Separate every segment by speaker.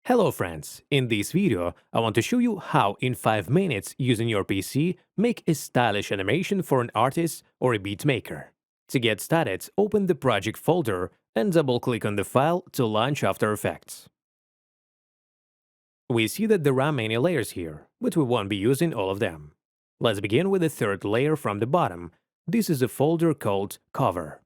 Speaker 1: Hello friends, in this video I want to show you how in 5 minutes using your PC make a stylish animation for an artist or a beat maker. To get started, open the project folder and double-click on the file to launch After Effects. We see that there are many layers here, but we won't be using all of them. Let's begin with the third layer from the bottom. This is a folder called Cover.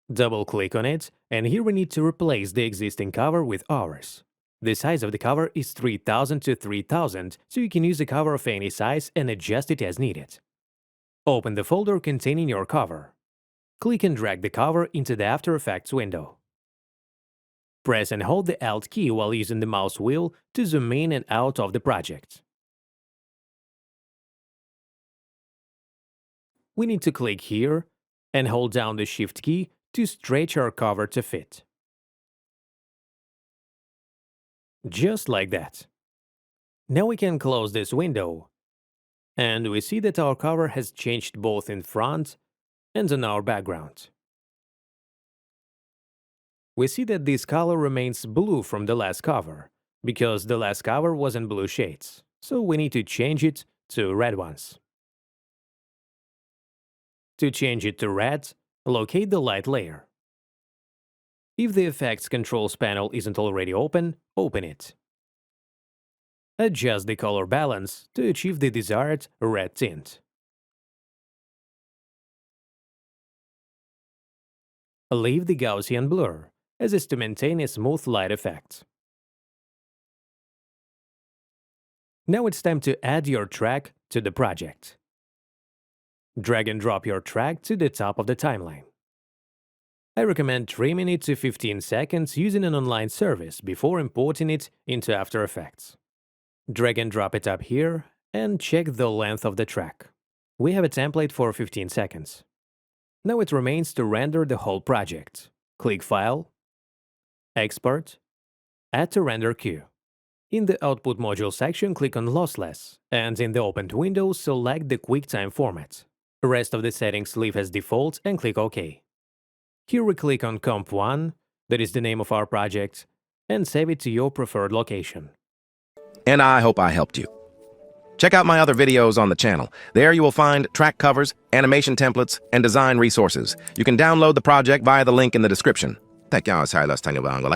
Speaker 1: Double-click on it, and here we need to replace the existing cover with ours. The size of the cover is 3000 to 3000, so you can use a cover of any size and adjust it as needed. Open the folder containing your cover. Click and drag the cover into the After Effects window. Press and hold the Alt key while using the mouse wheel to zoom in and out of the project. We need to click here and hold down the Shift key to stretch our cover to fit. Just like that. Now we can close this window, and we see that our cover has changed both in front and on our background. We see that this color remains blue from the last cover, because the last cover was in blue shades, so we need to change it to red ones. To change it to red, locate the light layer. If the Effects Controls panel isn't already open, open it. Adjust the color balance to achieve the desired red tint. Leave the Gaussian blur, as is to maintain a smooth light effect. Now it's time to add your track to the project. Drag and drop your track to the top of the timeline. I recommend trimming it to 15 seconds using an online service before importing it into After Effects. Drag and drop it up here and check the length of the track. We have a template for 15 seconds. Now it remains to render the whole project. Click File, Export, Add to Render Queue. In the Output Module section, click on Lossless, and in the opened window, select the QuickTime format. The rest of the settings leave as default and click OK. Here we click on Comp1, that is the name of our project, and save it to your preferred location.
Speaker 2: And I hope I helped you. Check out my other videos on the channel. There you will find track covers, animation templates, and design resources. You can download the project via the link in the description. Tekrar sayılar tanıyorum.